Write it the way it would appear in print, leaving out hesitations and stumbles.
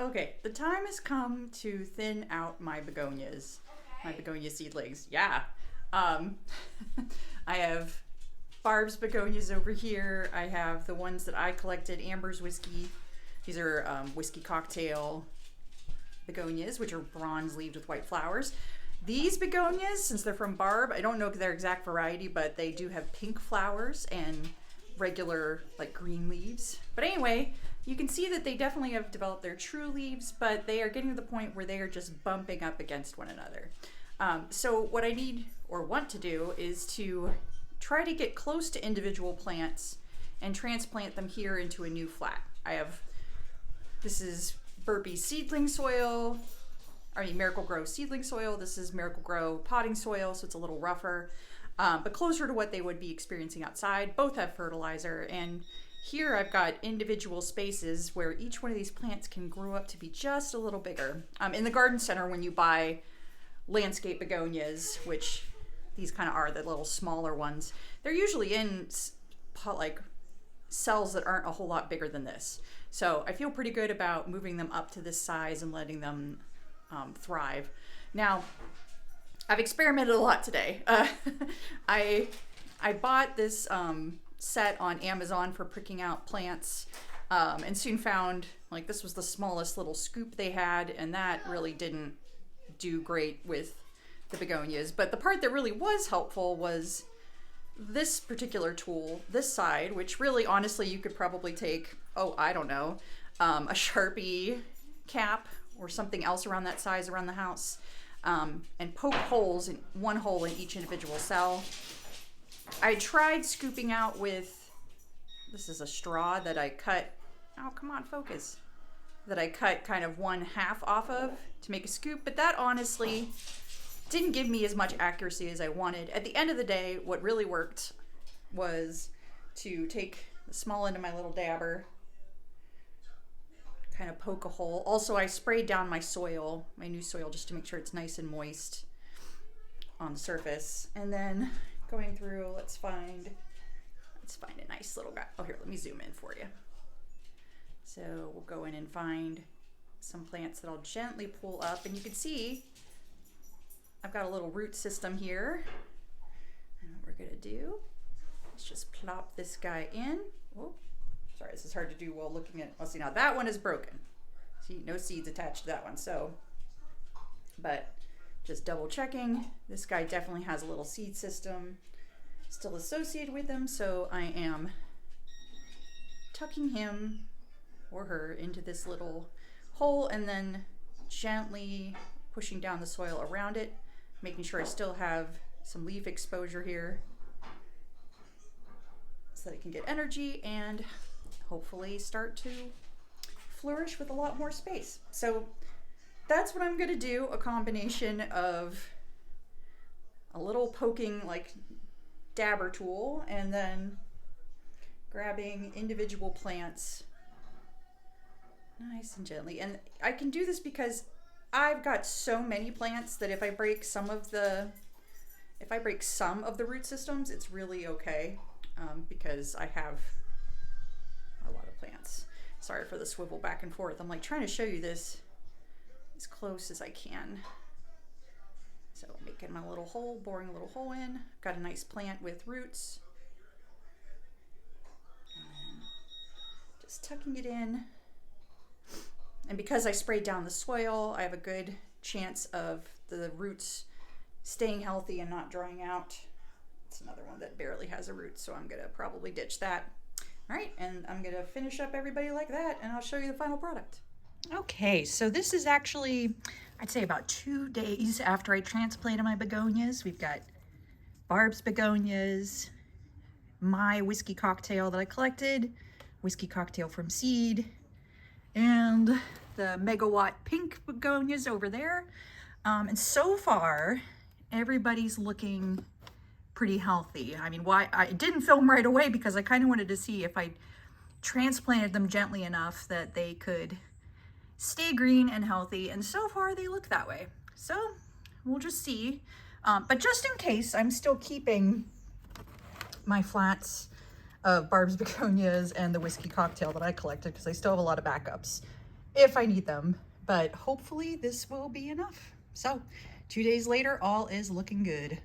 Okay, the time has come to thin out my begonias, my begonia seedlings. Yeah. Um, I have Barb's begonias over here. I have the ones that I collected, Amber's whiskey. These are whiskey cocktail begonias, which are bronze leaved with white flowers. These begonias, since they're from Barb, I don't know their exact variety, but they do have pink flowers and regular like green leaves. But anyway, you can see that they definitely have developed their true leaves, but they are getting to the point where they are just bumping up against one another. So what I need or want to do is to try to get close to individual plants and transplant them here into a new flat. This is Burpee seedling soil, Miracle Grow seedling soil. This is Miracle Grow potting soil, so it's a little rougher, but closer to what they would be experiencing outside. Both have fertilizer, and here I've got individual spaces where each one of these plants can grow up to be just a little bigger. In the garden center, when you buy landscape begonias, which these kind of are the little smaller ones, they're usually in like cells that aren't a whole lot bigger than this. So I feel pretty good about moving them up to this size and letting them thrive. Now, I've experimented a lot today. I bought this set on Amazon for pricking out plants, and soon found like this was the smallest little scoop they had, and that really didn't do great with the begonias. But the part that really was helpful was this particular tool, this side, which really honestly you could probably take, I don't know, a Sharpie cap or something else around that size around the house, and poke holes in one hole in each individual cell. I tried scooping out with, this is a straw that I cut, come on, focus, that I cut kind of 1/2 off of to make a scoop, but that honestly didn't give me as much accuracy as I wanted. At the end of the day, what really worked was to take the small end of my little dabber, kind of poke a hole. Also, I sprayed down my soil, my new soil, just to make sure it's nice and moist on the surface. And then going through, let's find a nice little guy. Oh, here, let me zoom in for you. So we'll go in and find some plants that I'll gently pull up, and you can see I've got a little root system here. And what we're gonna do is just plop this guy in. Oh, sorry, this is hard to do while looking at, see, now that one is broken. See, no seeds attached to that one, so, but just double checking. This guy definitely has a little seed system still associated with him, so I am tucking him or her into this little hole and then gently pushing down the soil around it, making sure I still have some leaf exposure here so that it can get energy and hopefully start to flourish with a lot more space. So that's what I'm gonna do, a combination of a little poking like dabber tool and then grabbing individual plants nice and gently. And I can do this because I've got so many plants that if I break some of the root systems, it's really okay, because I have a lot of plants. Sorry for the swivel back and forth. I'm like trying to show you this as close as I can. So making my little hole, boring a little hole in. Got a nice plant with roots. And just tucking it in. And because I sprayed down the soil, I have a good chance of the roots staying healthy and not drying out. It's another one that barely has a root, so I'm gonna probably ditch that. All right, and I'm gonna finish up everybody like that, and I'll show you the final product. Okay, so this is actually, I'd say about 2 days after I transplanted my begonias. We've got Barb's begonias, my whiskey cocktail that I collected, whiskey cocktail from seed, and the megawatt pink begonias over there. And so far, everybody's looking pretty healthy. I mean, why I didn't film right away because I kind of wanted to see if I transplanted them gently enough that they could stay green and healthy, and so far they look that way. So we'll just see. But just in case, I'm still keeping my flats of Barb's begonias and the whiskey cocktail that I collected because I still have a lot of backups. if I need them. But hopefully this will be enough. So 2 days later, all is looking good.